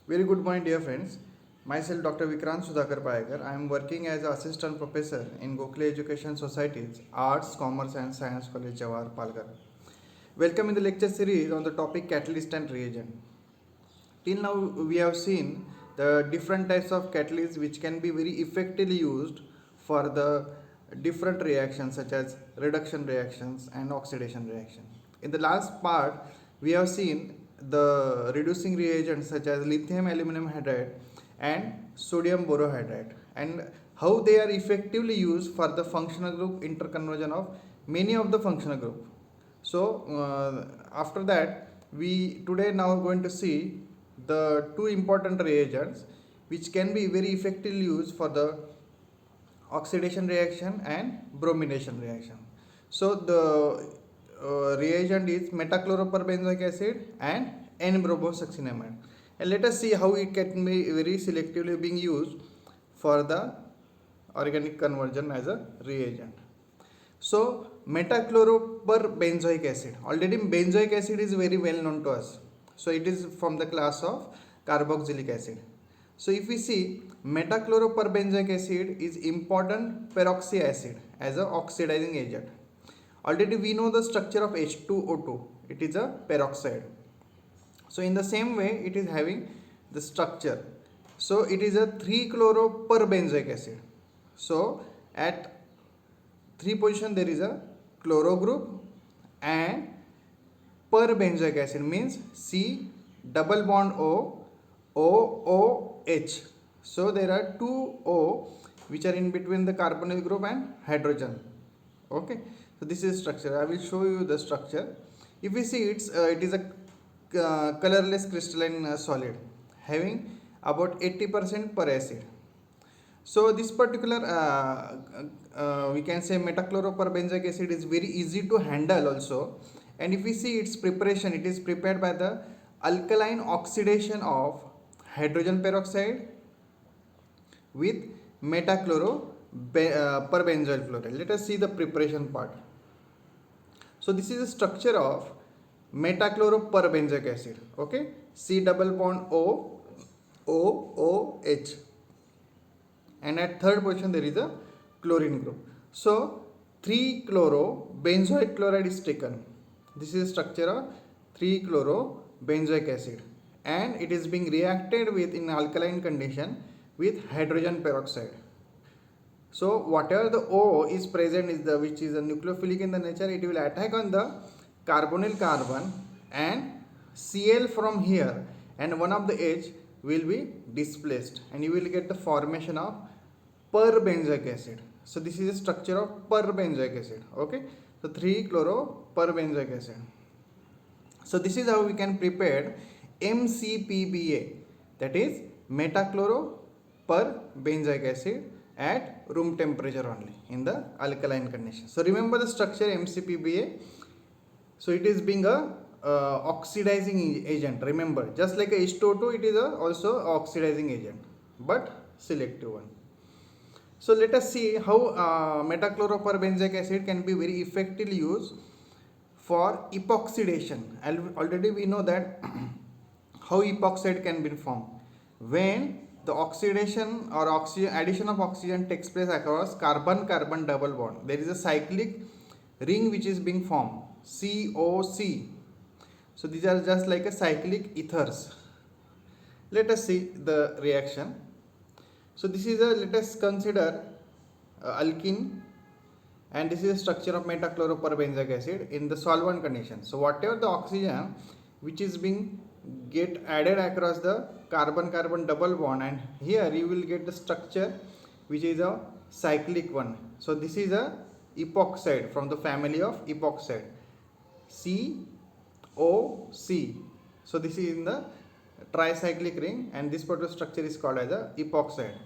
Very good morning, dear friends. Myself, Dr. Vikrant Sudhakar Payakar. I am working as assistant professor in Gokhale Education Society's Arts, Commerce and Science College, Jawahar, Palghar. Welcome in the lecture series on the topic catalyst and reagent. Till now, we have seen the different types of catalysts which can be very effectively used for the different reactions such as reduction reactions and oxidation reaction. In the last part, we have seen the reducing reagents such as lithium aluminum hydride and sodium borohydride and how they are effectively used for the functional group interconversion of many of the functional group. So after that, we today now going to see the two important reagents which can be very effectively used for the oxidation reaction and bromination reaction. So the reagent is m-Chloroperbenzoic acid and n-Bromasuccinimide, and let us see how it can be very selectively being used for the organic conversion as a reagent. So m-Chloroperbenzoic acid, already benzoic acid is very well known to us, so it is from the class of carboxylic acid. So if we see, m-Chloroperbenzoic acid is important peroxy acid as a oxidizing agent. Already we know the structure of H2O2, it is a peroxide. So in the same way it is having the structure. So it is a 3-chloroperbenzoic acid. So at 3 position there is a chloro group, and perbenzoic acid means C double bond O OOH. So there are two O which are in between the carbonyl group and hydrogen. Okay, so this is structure. I will show you the structure. If we see it is a colorless crystalline solid having about 80% per acid. So this particular we can say m-Chloroperbenzoic acid is very easy to handle also, and if we see its preparation, it is prepared by the alkaline oxidation of hydrogen peroxide with m-Chloroperbenzoyl fluoride. Let us see the preparation part. So this is the structure of m-Chloroperbenzoic acid. Okay, C double bond O OOH, and at third position there is a chlorine group. So 3-chlorobenzoic chloride is taken. This is the structure of 3-chlorobenzoic acid, and it is being reacted with in alkaline condition with hydrogen peroxide. So whatever the O is present is the which is a nucleophilic in the nature, it will attack on the carbonyl carbon and Cl from here, and one of the H will be displaced, and you will get the formation of perbenzoic acid. So this is the structure of perbenzoic acid. Okay, so 3-chloroperbenzoic acid. So this is how we can prepare m-CPBA, that is m-Chloroperbenzoic acid at room temperature only in the alkaline condition. So remember the structure m-CPBA. So it is being a oxidizing agent. Remember, just like a H2O2, it is also oxidizing agent, but selective one. So let us see how m-Chloroperbenzoic acid can be very effectively used for epoxidation. Already we know that how epoxide can be formed when the oxidation or addition of oxygen takes place across carbon-carbon double bond. There is a cyclic ring which is being formed, COC. So these are just like a cyclic ethers. Let us see the reaction. So this is let us consider alkene, and this is the structure of m-Chloroperbenzoic acid in the solvent condition. So whatever the oxygen which is being get added across the carbon-carbon double bond, and here you will get the structure which is a cyclic one. So this is a epoxide from the family of epoxide, COC. So this is in the tricyclic ring, and this particular structure is called as a epoxide,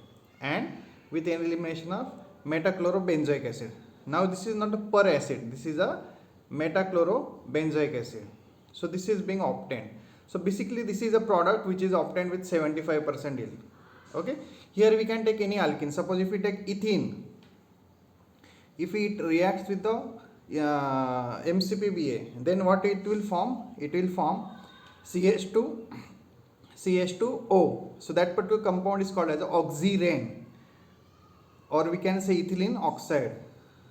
and with an elimination of m-Chlorobenzoic acid. Now this is not a per acid, this is a m-Chlorobenzoic acid. So this is being obtained. So basically this is a product which is obtained with 75% yield. Okay, here we can take any alkene. Suppose if we take ethene, if it reacts with the m-CPBA, then what it will form? It will form CH2 CH2O. So that particular compound is called as oxyrane, or we can say ethylene oxide.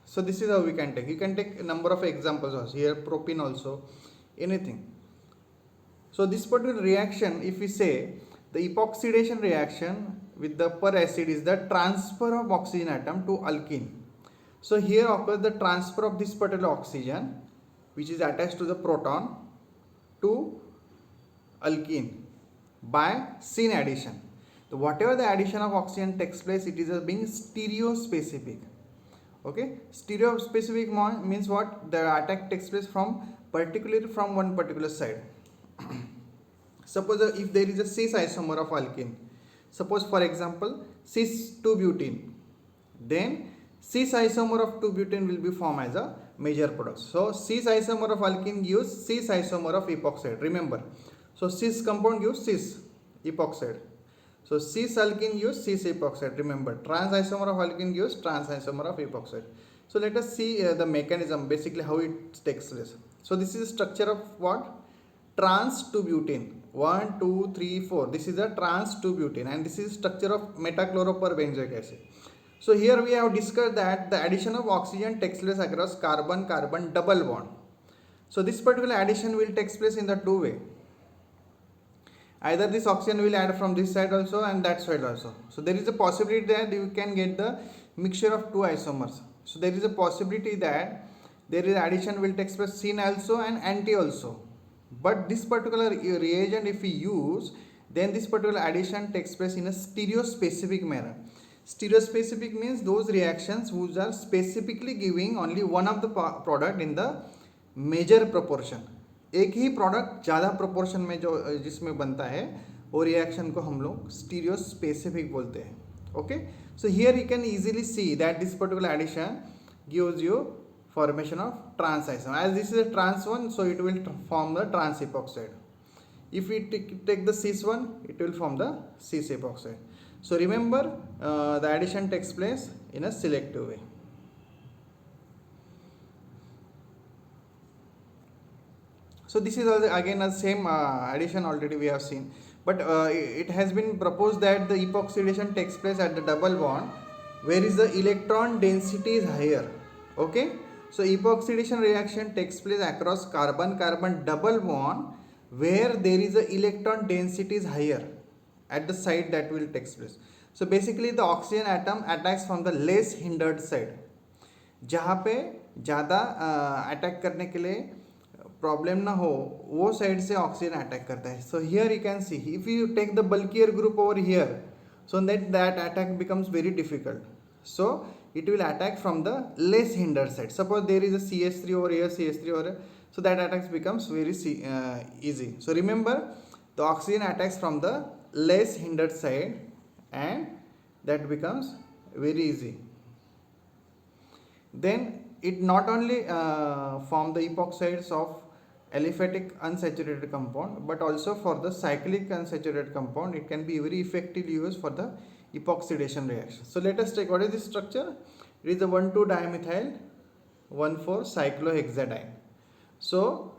So this is how we can take. You can take a number of examples also. Here propene also, anything. So this particular reaction, if we say the epoxidation reaction with the per acid is the transfer of oxygen atom to alkene. So here occurs the transfer of this particular oxygen which is attached to the proton to alkene by syn addition. So whatever the addition of oxygen takes place, it is being stereospecific. Okay, stereospecific means what? The attack takes place from particularly from one particular side. Suppose if there is a cis isomer of alkene, suppose for example cis 2-butene, then cis isomer of 2-butene will be formed as a major product. So cis isomer of alkene gives cis isomer of epoxide. Remember, so cis compound gives cis epoxide. So cis alkene gives cis epoxide. Remember, trans isomer of alkene gives trans isomer of epoxide. So let us see the mechanism, basically how it takes place. So this is the structure of what? Trans 2-butene. 1, 2, 3, 4. This is a trans 2-butene, and this is structure of m-Chloroperbenzoic acid. So here we have discussed that the addition of oxygen takes place across carbon-carbon double bond. So this particular addition will take place in the two way. Either this oxygen will add from this side also and that side also. So there is a possibility that you can get the mixture of two isomers. So there is a possibility that there is addition will take place syn also and anti also. But this particular reagent if we use, then this particular addition takes place in a stereospecific manner. Stereospecific means those reactions which are specifically giving only one of the product in the major proportion. एक ही product ज़्यादा proportion में जो जिसमें बनता है वो reaction को हम लोग स्टीरियोस्पेसिफिक बोलते हैं. Okay, so here you can easily see that this particular addition gives you formation of trans isomer. As this is a trans one, so it will form the trans epoxide. If we take the cis one, it will form the cis epoxide. So remember, the addition takes place in a selective way. So this is also again the same addition already we have seen, but it has been proposed that the epoxidation takes place at the double bond where is the electron density is higher. Okay, so epoxidation reaction takes place across carbon-carbon double bond where there is a electron density is higher at the side that will take place. So basically the oxygen atom attacks from the less hindered side. जहाँ पे ज़्यादा attack करने के लिए problem ना हो वो side से ऑक्सीजन अटैक करता है. So here you can see if you take the bulkier group over here, so that attack becomes very difficult. So it will attack from the less hindered side. Suppose there is a CH3 over here, CH3 over here, so that attack becomes very easy. So remember, the oxygen attacks from the less hindered side and that becomes very easy. Then it not only form the epoxides of aliphatic unsaturated compound, but also for the cyclic unsaturated compound it can be very effectively used for the epoxidation reaction. So let us take what is this structure. It is a 1,2-dimethyl 1,4-cyclohexadiene. So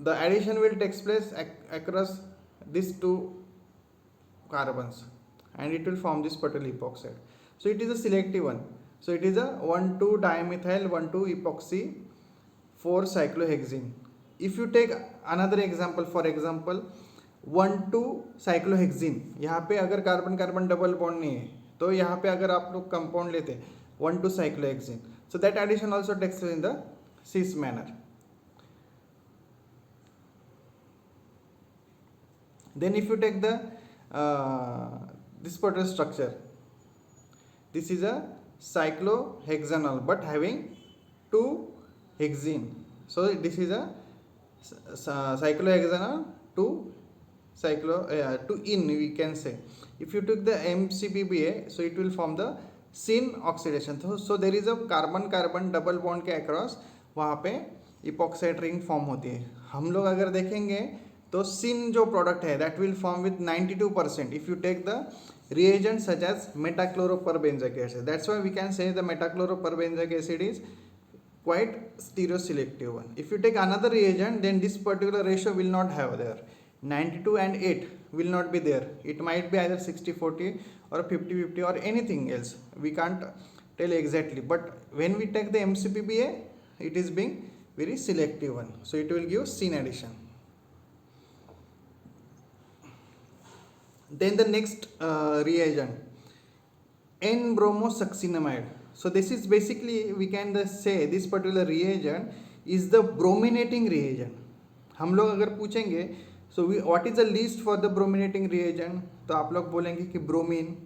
the addition will take place across these two carbons and it will form this particular epoxide. So it is a selective one. So it is a 1,2-dimethyl 1,2-epoxy 4-cyclohexene. If you take another example, for example 1,2-cyclohexene, यहाँ पे अगर carbon carbon double bond नहीं है तो यहाँ पे अगर आप लोग कंपाउंड लेते 1,2-cyclohexene, so that addition also takes place in the cis manner. Then if you take the this particular structure, this is a cyclohexanol but having 2 hexene. So this is a cyclohexanol to in we can say. If you took the m-CPBA, so it will form the syn oxidation. So there is a carbon carbon double bond के across वहाँ पे epoxide ring form होती है. हम लोग अगर देखेंगे तो सिन जो प्रोडक्ट है that will form with 92% if you take the reagents such as m-Chloroperbenzoic acid. That's why we can say the m-Chloroperbenzoic acid is quite stereoselective one. If you take another reagent, then this particular ratio will not have there. 92 and 8 will not be there. It might be either 60-40 or 50-50 or anything else. We can't tell exactly. But when we take the m-CPBA, it is being very selective one. So it will give syn addition. Then the next reagent, n-Bromasuccinimide. So this is basically, we can say this particular reagent is the brominating reagent. हम लोग अगर पूछेंगे so what is the least for the brominating reagent, तो आप लोग बोलेंगे कि bromine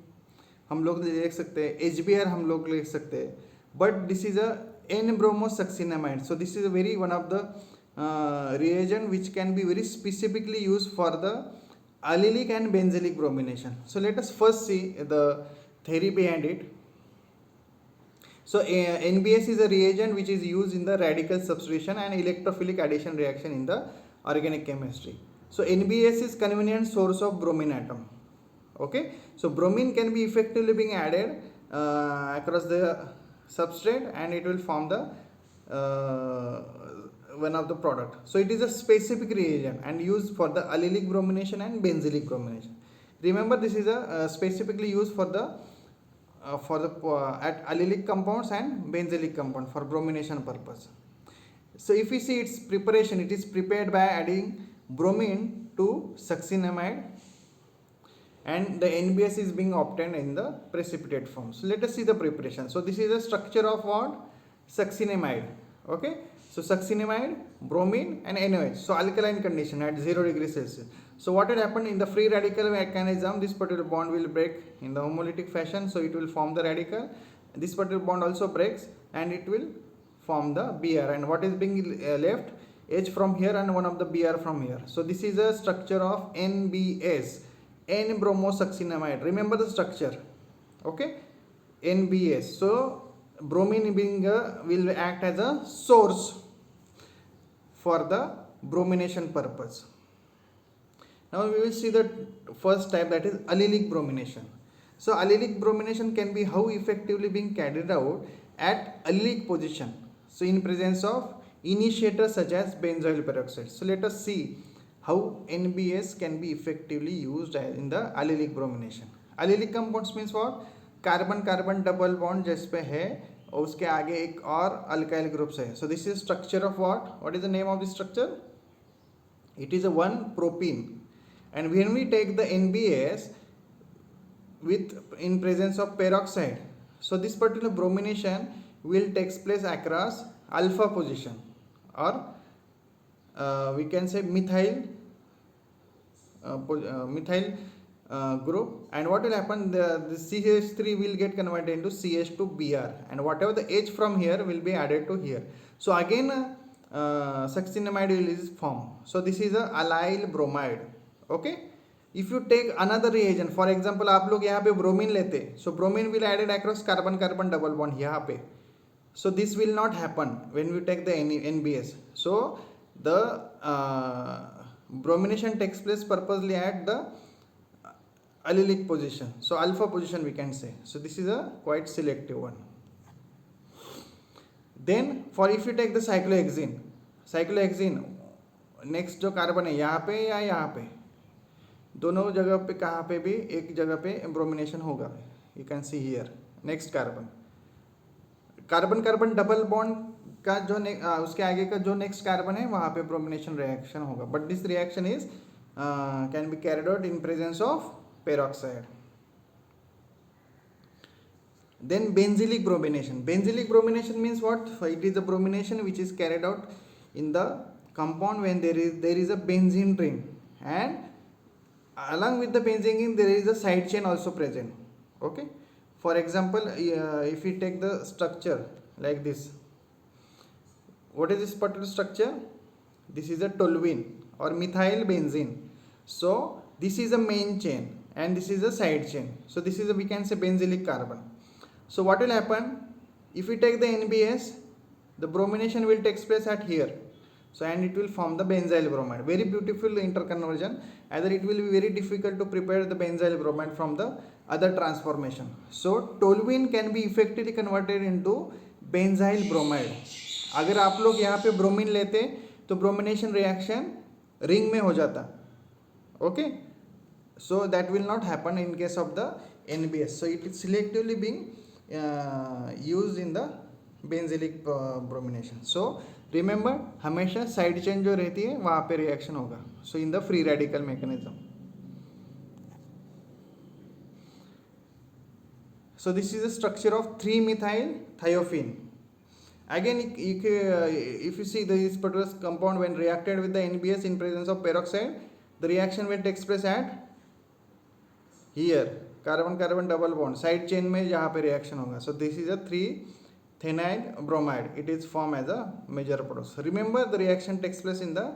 हम लोग लिख सकते हैं, HBr हम लोग लिख सकते हैं, but this is a n-Bromasuccinimide. So this is a very one of the reagent which can be very specifically used for the allylic and benzylic bromination. So let us first see the theory behind it. So NBS is a reagent which is used in the radical substitution and electrophilic addition reaction in the organic chemistry. So NBS is convenient source of bromine atom. Okay, so bromine can be effectively being added across the substrate and it will form the one of the product. So it is a specific reagent and used for the allylic bromination and benzylic bromination. Remember, this is a specifically used for the at allylic compounds and benzylic compound for bromination purpose. So if we see its preparation, it is prepared by adding bromine to succinimide and the NBS is being obtained in the precipitate form. So let us see the preparation. So this is the structure of what? Succinimide. Okay, so succinimide, bromine and NOH. So alkaline condition at 0 degrees Celsius. So what will happen in the free radical mechanism, this particular bond will break in the homolytic fashion, so it will form the radical. This particular bond also breaks and it will form the Br, and what is being left? H from here and one of the Br from here. So this is a structure of NBS, n-Bromasuccinimide. Remember the structure, okay? NBS. So bromine being will act as a source for the bromination purpose. Now we will see the first type, that is allylic bromination. So allylic bromination can be how effectively being carried out at allylic position. So in presence of initiators such as benzoyl peroxide. So let us see how NBS can be effectively used in the allylic bromination. Allylic compounds means what? Carbon carbon double bond जिस पे है और उसके आगे एक और alkyl groups है. So this is structure of what? What is the name of this structure? It is a 1-propene. And when we take the NBS with in presence of peroxide, so this particular bromination will take place across alpha position, or we can say methyl group, and what will happen, the CH3 will get converted into CH2Br, and whatever the H from here will be added to here. So again succinimide will is formed. So this is a allyl bromide. Okay, if you take another reagent, for example आप लोग यहाँ पे bromine लेते, so bromine will added across carbon carbon double bond यहाँ पे. So this will not happen when we take the NBS. So the bromination takes place purposely at the allylic position, so alpha position we can say. So this is a quite selective one. Then for if you take the cyclohexene next जो carbon है यहाँ पे या यहाँ पे, दोनों जगह पे कहाँ पे भी एक जगह पे ब्रोमिनेशन होगा. You can see here next carbon carbon double bond का जो उसके आगे का जो नेक्स्ट कार्बन है वहाँ पे ब्रोमिनेशन रिएक्शन होगा, but this reaction is can be carried out in presence of peroxide. Then benzylic bromination. Benzylic bromination means what? It is a bromination which is carried out in the compound when there is a benzene ring, and along with the benzene ring there is a side chain also present. Okay, for example if we take the structure like this, what is this particular structure? This is a toluene or methyl benzene. So this is a main chain and this is a side chain. So this is a, we can say, benzylic carbon. So what will happen if we take the NBS, the bromination will take place at here, so and it will form the benzyl bromide. Very beautiful interconversion. Either it will be very difficult to prepare the benzyl bromide from the other transformation. So toluene can be effectively converted into benzyl bromide. अगर आप लोग यहाँ पे bromine लेते तो bromination reaction ring में हो जाता. Okay, So that will not happen in case of the NBS. So it is selectively being used in the benzylic bromination. So remember हमेशा साइड चेन जो रहती है वहाँ पे रिएक्शन होगा. So in the free radical mechanism. So this is the structure of 3-methyl thiophene. Again, if you see this particular compound when reacted with the NBS in presence of peroxide, the reaction will take place at here, carbon carbon double bond side chain में जहाँ पे reaction होगा. So this is a 3-phenyl bromide. It is formed as a major product. Remember, the reaction takes place in the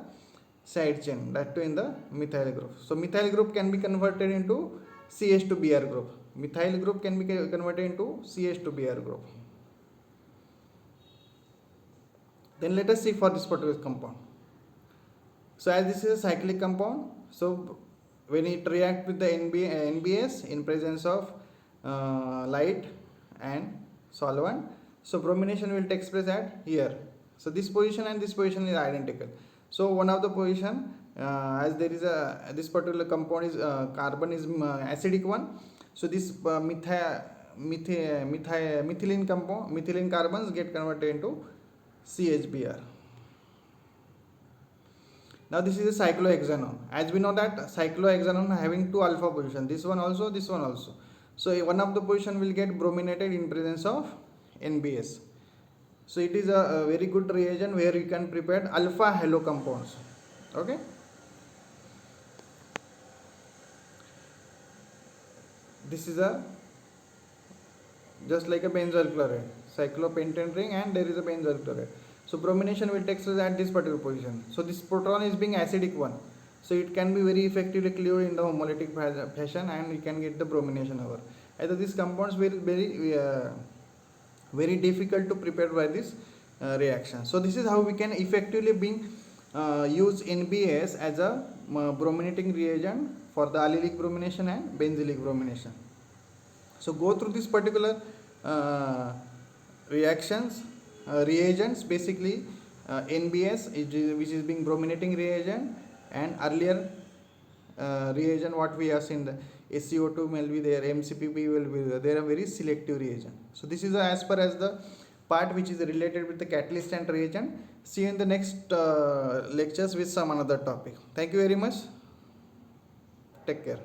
side chain, that too in the methyl group. So methyl group can be converted into CH to Br group. Methyl group can be converted into CH to Br group. Then let us see for this particular compound. So as this is a cyclic compound, so when it reacts with the NBS in presence of light and solvent, so bromination will take place at here. So this position and this position is identical. So one of the position, as there is a this particular compound is carbon is acidic one. So this methylene compound, methylene carbons get converted into CHBr. Now this is a cyclohexanone. As we know that cyclohexanone having two alpha position, this one also, this one also. So one of the position will get brominated in presence of NBS. So it is a very good reagent where you can prepare alpha halo compounds. Okay. This is a just like a benzoyl chloride, cyclopentane ring, and there is a benzoyl chloride. So bromination will take place at this particular position. So this proton is being acidic one, so it can be very effectively cleaved in the homolytic fashion, and you can get the bromination over. Either these compounds will be very difficult to prepare by this reaction. So this is how we can effectively use NBS as a brominating reagent for the allylic bromination and benzylic bromination. So go through this particular reagents. Basically NBS which is being brominating reagent, and earlier reagent what we have seen, the SCO2 will be there, m-CPBA will be there. They are very selective reagent. So this is as per as the part which is related with the catalyst and reagent. See you in the next lectures with some another topic. Thank you very much. Take care.